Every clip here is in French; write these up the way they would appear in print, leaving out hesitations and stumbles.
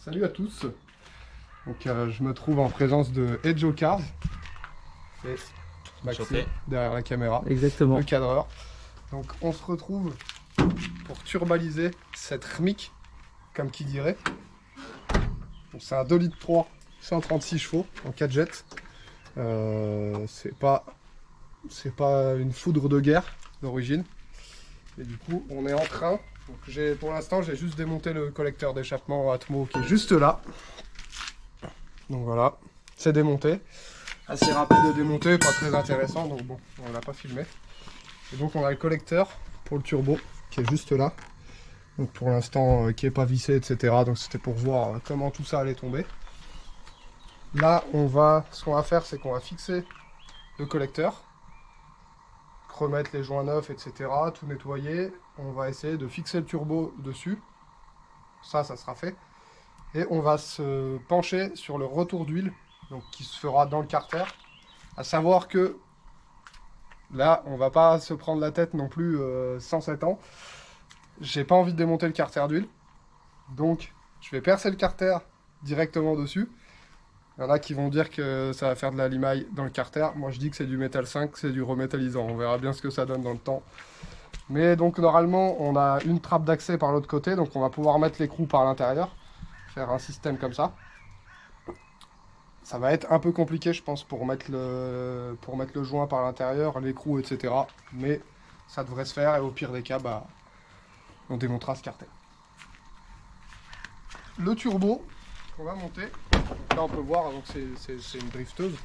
Salut à tous. Donc je me trouve en présence de Edjo Cars et Maxime Enchanté. derrière la caméra, Exactement. le cadreur. Donc on se retrouve pour turbaliser cette RMIC, comme qui dirait. C'est un 2 litres 3, 136 chevaux en 4 jets. C'est pas une foudre de guerre d'origine. Et du coup on est en train. Donc pour l'instant j'ai juste démonté le collecteur d'échappement Atmo qui est juste là. Donc voilà, c'est démonté. Assez rapide de démonter, pas très intéressant, donc bon, on l'a pas filmé. Et donc on a le collecteur pour le turbo qui est juste là. Donc pour l'instant qui est pas vissé, etc. Donc c'était pour voir comment tout ça allait tomber. Là ce qu'on va faire, c'est qu'on va fixer le collecteur, remettre les joints neufs, etc. Tout nettoyer. On va essayer de fixer le turbo dessus. Ça sera fait. Et on va se pencher sur le retour d'huile, donc qui se fera dans le carter. À savoir que là, on va pas se prendre la tête non plus 107 ans. J'ai pas envie de démonter le carter d'huile. Donc, je vais percer le carter directement dessus. Il y en a qui vont dire que ça va faire de la limaille dans le carter. Moi, je dis que c'est du métal 5, c'est du remétallisant. On verra bien ce que ça donne dans le temps. Mais donc, normalement, on a une trappe d'accès par l'autre côté. Donc, on va pouvoir mettre l'écrou par l'intérieur. Faire un système comme ça. Ça va être un peu compliqué, je pense, pour mettre le joint par l'intérieur, l'écrou, etc. Mais ça devrait se faire et au pire des cas, bah, on démontera ce carter. Le turbo qu'on va monter, donc là on peut voir, donc c'est une drifteuse.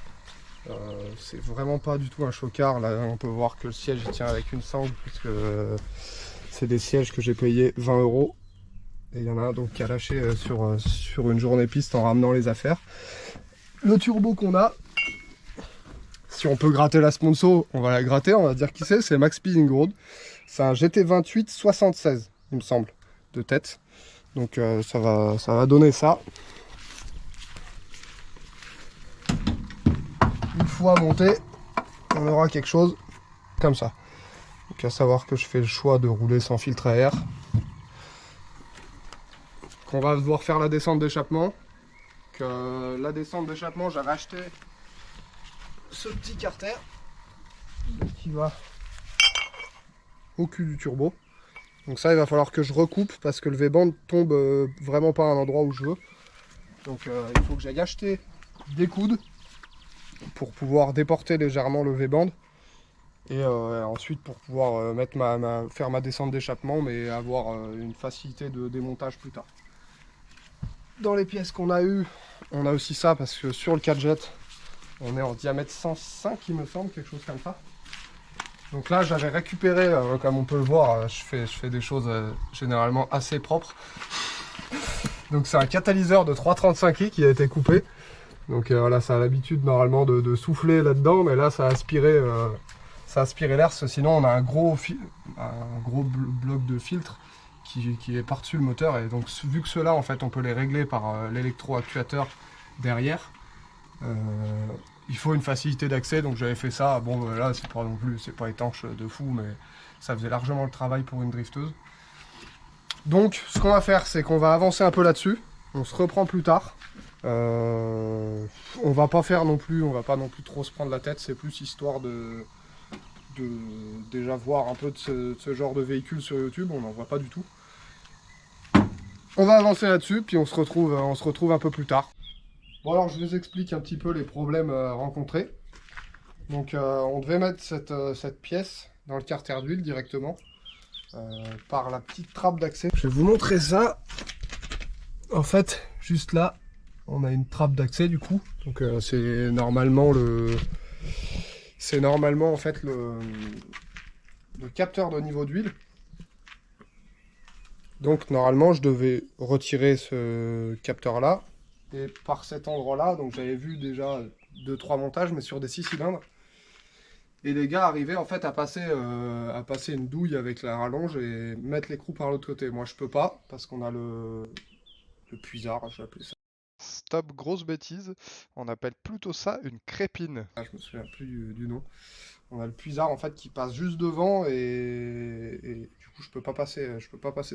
C'est vraiment pas du tout un chocard. Là on peut voir que le siège il tient avec une sangle puisque c'est des sièges que j'ai payé 20 €. Et il y en a un donc qui a lâché sur une journée piste en ramenant les affaires. Le turbo qu'on a, si on peut gratter la sponsor, on va la gratter, on va dire qui c'est Max Speeding Road. C'est un GT28 76, il me semble, de tête. Donc ça va donner ça. Une fois monté, on aura quelque chose comme ça. Donc à savoir que je fais le choix de rouler sans filtre à air. Qu'on va devoir faire la descente d'échappement. La descente d'échappement, j'avais acheté ce petit carter qui va au cul du turbo. Donc ça, il va falloir que je recoupe parce que le V-band tombe vraiment pas à un endroit où je veux. Donc il faut que j'aille acheter des coudes pour pouvoir déporter légèrement le V-band. Et ensuite pour pouvoir faire ma descente d'échappement, mais avoir une facilité de démontage plus tard. Dans les pièces qu'on a eues, on a aussi ça parce que sur le 4jet, on est en diamètre 105, il me semble, quelque chose comme ça. Donc là, j'avais récupéré, comme on peut le voir, je fais des choses généralement assez propres. Donc c'est un catalyseur de 335i qui a été coupé. Donc voilà, ça a l'habitude normalement de souffler là-dedans, mais là ça a aspiré l'air, sinon on a un gros bloc de filtre qui est par-dessus le moteur. Et donc vu que ceux-là, en fait, on peut les régler par l'électro-actuateur derrière. Il faut une facilité d'accès, donc j'avais fait ça. Bon là c'est pas étanche de fou, mais ça faisait largement le travail pour une drifteuse. Donc ce qu'on va faire, c'est qu'on va avancer un peu là-dessus. On se reprend plus tard. On va pas non plus trop se prendre la tête. C'est plus histoire de déjà voir un peu de ce genre de véhicule sur YouTube. On n'en voit pas du tout. On va avancer là-dessus, puis on se retrouve un peu plus tard. Bon alors je vous explique un petit peu les problèmes rencontrés. Donc on devait mettre cette pièce dans le carter d'huile directement par la petite trappe d'accès. Je vais vous montrer ça. En fait, juste là, on a une trappe d'accès du coup. Donc c'est normalement en fait le capteur de niveau d'huile. Donc normalement je devais retirer ce capteur là. Et par cet endroit-là, donc j'avais vu déjà 2-3 montages, mais sur des 6 cylindres. Et les gars arrivaient en fait à passer une douille avec la rallonge et mettre l'écrou par l'autre côté. Moi je peux pas, parce qu'on a le puisard, je vais appeler ça. Stop, grosse bêtise. On appelle plutôt ça une crépine. Ah, je me souviens plus du nom. On a le puisard en fait qui passe juste devant et du coup je peux pas passer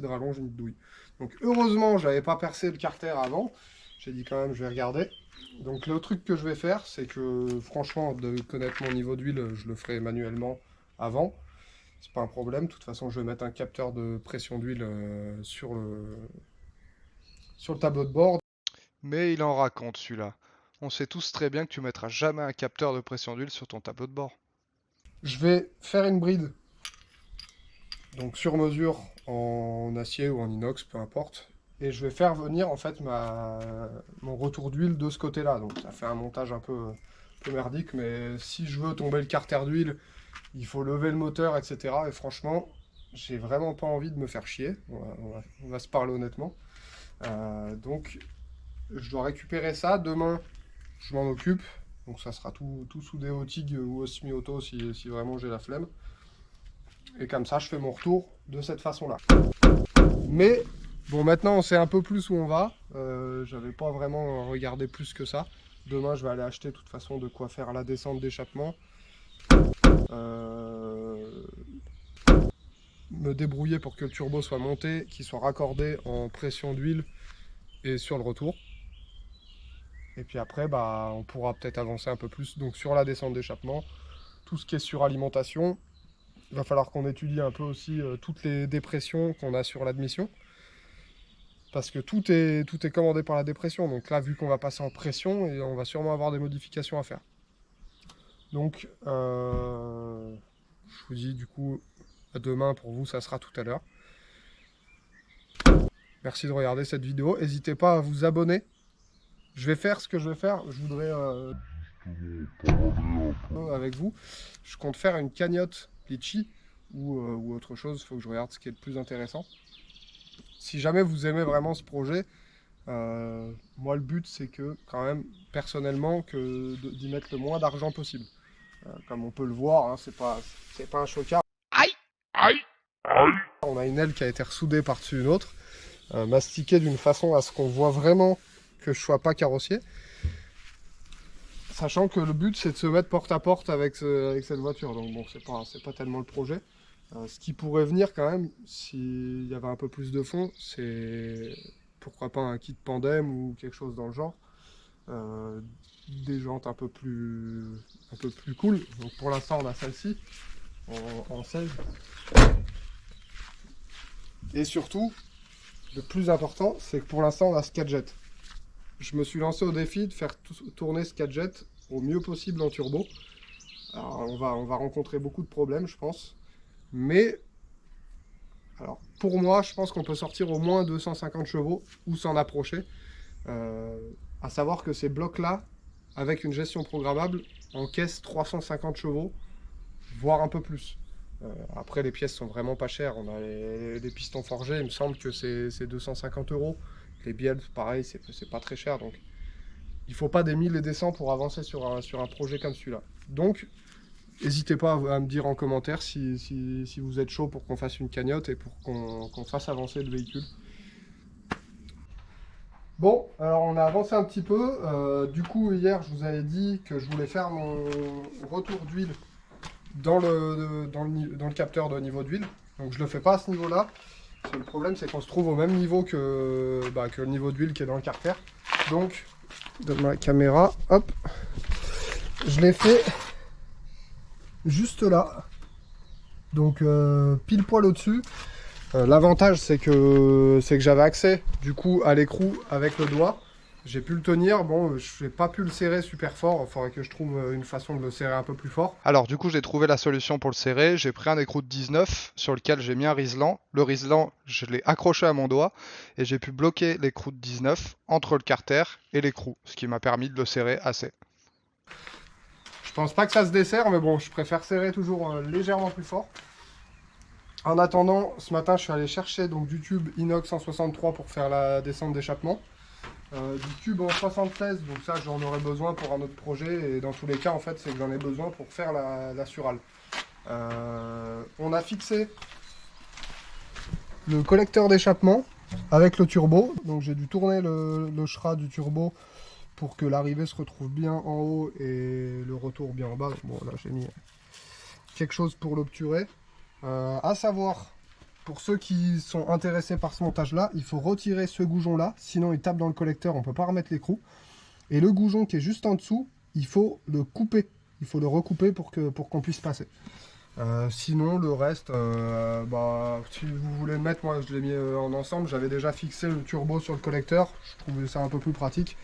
de rallonge ni de douille. Donc heureusement j'avais pas percé le carter avant. J'ai dit quand même je vais regarder. Donc le truc que je vais faire c'est que franchement de connaître mon niveau d'huile je le ferai manuellement avant. C'est pas un problème. De toute façon je vais mettre un capteur de pression d'huile sur le tableau de bord. Mais il en raconte celui-là. On sait tous très bien que tu mettras jamais un capteur de pression d'huile sur ton tableau de bord. Je vais faire une bride. Donc sur mesure en acier ou en inox, peu importe. Et je vais faire venir en fait mon retour d'huile de ce côté-là. Donc ça fait un montage un peu merdique, mais si je veux tomber le carter d'huile, il faut lever le moteur, etc. Et franchement, j'ai vraiment pas envie de me faire chier. On va se parler honnêtement. Donc je dois récupérer ça. Demain, je m'en occupe. Donc ça sera tout soudé au TIG ou au semi-auto si vraiment j'ai la flemme. Et comme ça, je fais mon retour de cette façon-là. Mais, bon, maintenant, on sait un peu plus où on va. J'avais pas vraiment regardé plus que ça. Demain, je vais aller acheter, de toute façon, de quoi faire la descente d'échappement. Me débrouiller pour que le turbo soit monté, qu'il soit raccordé en pression d'huile et sur le retour. Et puis après, bah, on pourra peut-être avancer un peu plus. Donc, sur la descente d'échappement, tout ce qui est suralimentation, il va falloir qu'on étudie un peu aussi toutes les dépressions qu'on a sur l'admission. Parce que tout est commandé par la dépression. Donc là, vu qu'on va passer en pression, et on va sûrement avoir des modifications à faire. Donc, je vous dis du coup, à demain pour vous, ça sera tout à l'heure. Merci de regarder cette vidéo. N'hésitez pas à vous abonner. Je vais faire ce que je vais faire. Je voudrais, avec vous, je compte faire une cagnotte litchi ou autre chose. Il faut que je regarde ce qui est le plus intéressant. Si jamais vous aimez vraiment ce projet, moi le but c'est que quand même personnellement d'y mettre le moins d'argent possible. Comme on peut le voir, hein, c'est pas un chocard. Aïe! Aïe! Aïe! On a une aile qui a été ressoudée par-dessus une autre, mastiquée d'une façon à ce qu'on voit vraiment que je sois pas carrossier. Sachant que le but c'est de se mettre porte à porte avec cette voiture. Donc bon, c'est pas tellement le projet. Ce qui pourrait venir quand même, s'il y avait un peu plus de fond, c'est pourquoi pas un kit Pandem ou quelque chose dans le genre. Des jantes un peu plus cool. Donc pour l'instant on a celle-ci en 16. Et surtout, le plus important, c'est que pour l'instant on a ce 4 Je me suis lancé au défi de faire tourner ce 4 au mieux possible en turbo. Alors on va rencontrer beaucoup de problèmes je pense. Mais, alors pour moi, je pense qu'on peut sortir au moins 250 chevaux ou s'en approcher. À savoir que ces blocs-là, avec une gestion programmable, encaissent 350 chevaux, voire un peu plus. Après, les pièces sont vraiment pas chères. On a les pistons forgés, il me semble que c'est 250 €. Les bielles, pareil, c'est pas très cher. Donc, il faut pas des 1000 et des 100 pour avancer sur un projet comme celui-là. Donc, n'hésitez pas à me dire en commentaire si vous êtes chaud pour qu'on fasse une cagnotte et pour qu'on fasse avancer le véhicule. Bon, alors on a avancé un petit peu. Du coup, hier, je vous avais dit que je voulais faire mon retour d'huile dans le capteur de niveau d'huile. Donc je le fais pas à ce niveau-là. Le problème, c'est qu'on se trouve au même niveau que le niveau d'huile qui est dans le carter. Donc, de ma caméra, hop, je l'ai fait juste là, donc pile poil au-dessus. L'avantage c'est que j'avais accès du coup à l'écrou avec le doigt. J'ai pu le tenir, bon je n'ai pas pu le serrer super fort, il faudrait que je trouve une façon de le serrer un peu plus fort. Alors du coup j'ai trouvé la solution pour le serrer, j'ai pris un écrou de 19 sur lequel j'ai mis un riselant. Le riselant je l'ai accroché à mon doigt et j'ai pu bloquer l'écrou de 19 entre le carter et l'écrou, ce qui m'a permis de le serrer assez. Je pense pas que ça se desserre, mais bon je préfère serrer toujours légèrement plus fort. En attendant, ce matin je suis allé chercher donc du tube inox 163 pour faire la descente d'échappement. Du tube en 76, donc ça j'en aurais besoin pour un autre projet et dans tous les cas en fait c'est que j'en ai besoin pour faire la surale. On a fixé le collecteur d'échappement avec le turbo, donc j'ai dû tourner le shra du turbo pour que l'arrivée se retrouve bien en haut et le retour bien en bas. Bon là j'ai mis quelque chose pour l'obturer. À savoir, pour ceux qui sont intéressés par ce montage-là, il faut retirer ce goujon-là, sinon il tape dans le collecteur, on ne peut pas remettre l'écrou. Et le goujon qui est juste en dessous, il faut le couper. Il faut le recouper pour qu'on puisse passer. Sinon, le reste, si vous voulez le mettre, moi je l'ai mis en ensemble. J'avais déjà fixé le turbo sur le collecteur. Je trouvais ça un peu plus pratique.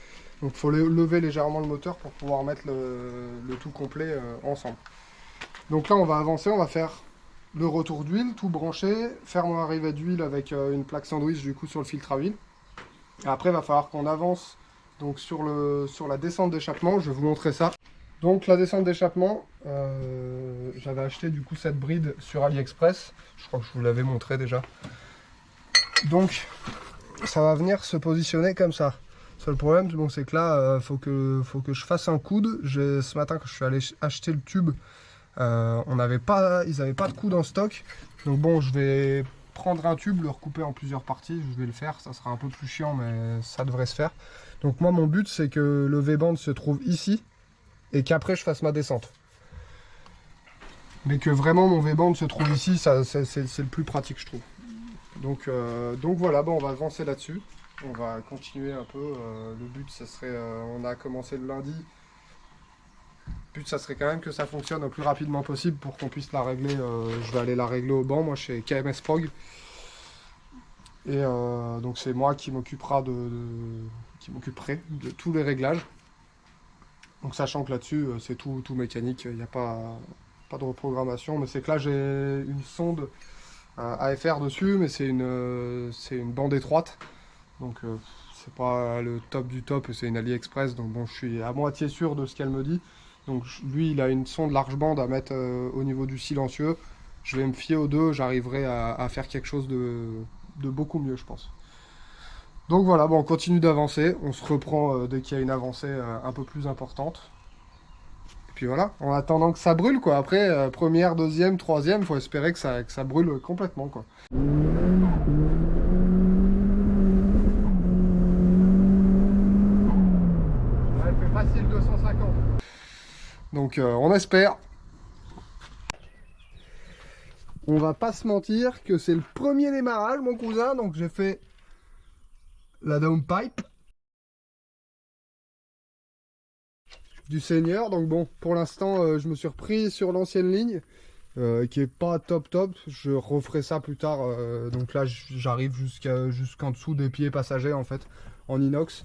Donc il faut lever légèrement le moteur pour pouvoir mettre le tout complet ensemble. Donc là, on va avancer, on va faire le retour d'huile, tout branché, faire mon arrivée d'huile avec une plaque sandwich du coup sur le filtre à huile. Et après, il va falloir qu'on avance donc sur la descente d'échappement. Je vais vous montrer ça. Donc la descente d'échappement, j'avais acheté du coup cette bride sur AliExpress. Je crois que je vous l'avais montré déjà. Donc ça va venir se positionner comme ça. Seul problème, bon, c'est que là, faut que je fasse un coude. Ce matin, quand je suis allé acheter le tube, ils n'avaient pas de coude en stock. Donc bon, je vais prendre un tube, le recouper en plusieurs parties. Je vais le faire, ça sera un peu plus chiant, mais ça devrait se faire. Donc moi, mon but, c'est que le V-band se trouve ici et qu'après, je fasse ma descente. Mais que vraiment, mon V-band se trouve ici, c'est le plus pratique, je trouve. Donc voilà, bon, on va avancer là-dessus. On va continuer un peu. Le but, ça serait, on a commencé le lundi. Le but, ça serait quand même que ça fonctionne le plus rapidement possible pour qu'on puisse la régler. Je vais aller la régler au banc, moi, chez KMS Prog. Et donc, c'est moi qui m'occuperai de tous les réglages. Donc, sachant que là-dessus, c'est tout mécanique. Il n'y a pas de reprogrammation. Mais c'est que là, j'ai une sonde AFR dessus, mais c'est une bande étroite. Donc c'est pas le top du top, c'est une AliExpress, donc bon, je suis à moitié sûr de ce qu'elle me dit. Donc lui, il a une sonde large bande à mettre au niveau du silencieux. Je vais me fier aux deux, j'arriverai à faire quelque chose de beaucoup mieux, je pense. Donc voilà, bon, on continue d'avancer, on se reprend dès qu'il y a une avancée un peu plus importante. Et puis voilà, en attendant que ça brûle, quoi. Après, première, deuxième, troisième, il faut espérer que ça brûle complètement, quoi. Facile 250. Donc on espère. On va pas se mentir que c'est le premier démarrage, mon cousin. Donc j'ai fait la downpipe du Seigneur. Donc bon, pour l'instant, je me suis repris sur l'ancienne ligne qui est pas top. Je referai ça plus tard. Donc là, j'arrive jusqu'en dessous des pieds passagers en fait, en inox.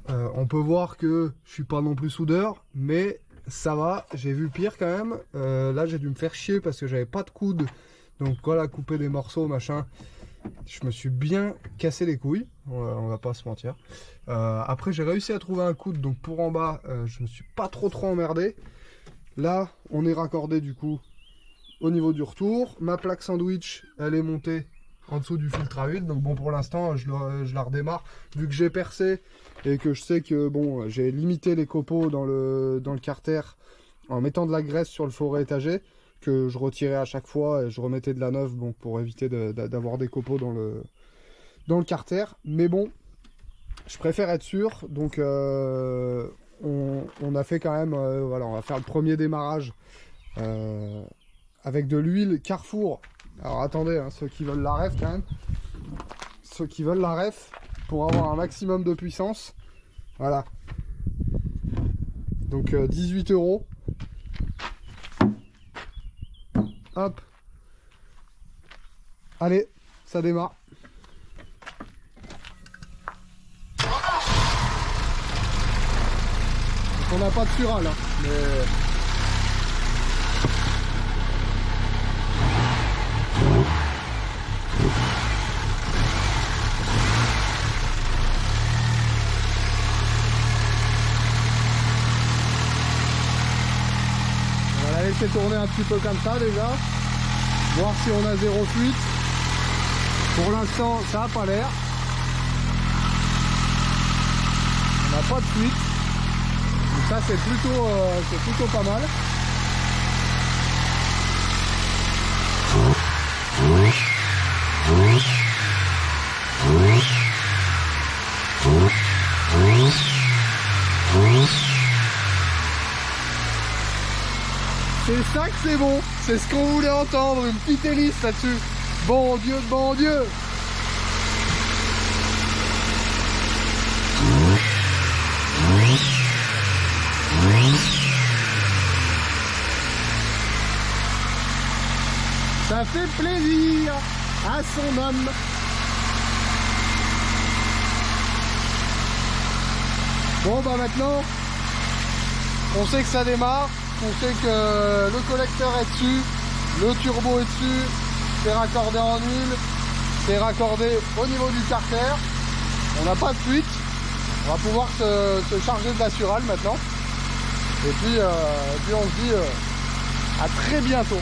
On peut voir que je suis pas non plus soudeur, mais ça va, j'ai vu pire quand même. Là j'ai dû me faire chier parce que j'avais pas de coude. Donc voilà, couper des morceaux, machin. Je me suis bien cassé les couilles, on va pas se mentir. Après j'ai réussi à trouver un coude, donc pour en bas, je me suis pas trop emmerdé. Là, on est raccordé du coup au niveau du retour. Ma plaque sandwich, elle est montée en dessous du filtre à huile, donc bon, pour l'instant je la redémarre vu que j'ai percé et que je sais que bon, j'ai limité les copeaux dans le carter en mettant de la graisse sur le forêt étagé que je retirais à chaque fois et je remettais de la neuve, bon, pour éviter d'avoir des copeaux dans le carter. Mais bon, je préfère être sûr, donc on a fait quand même, voilà, on va faire le premier démarrage avec de l'huile Carrefour. Alors attendez, hein, ceux qui veulent la ref quand même, ceux qui veulent la ref pour avoir un maximum de puissance, voilà. Donc 18 €. Hop. Allez, ça démarre. On n'a pas de sural, hein, mais... On va la laisser tourner un petit peu comme ça déjà, voir si on a zéro fuite. Pour l'instant, ça n'a pas l'air. On n'a pas de fuite. Donc ça, c'est plutôt pas mal. C'est ça que c'est bon. C'est ce qu'on voulait entendre, une petite hélice là-dessus. Bon Dieu de bon Dieu. Ça fait plaisir à son homme. Bon bah maintenant, on sait que ça démarre, on sait que le collecteur est dessus, le turbo est dessus, c'est raccordé en huile, c'est raccordé au niveau du carter, on n'a pas de fuite, on va pouvoir se charger de la surale maintenant. Et puis on se dit à très bientôt.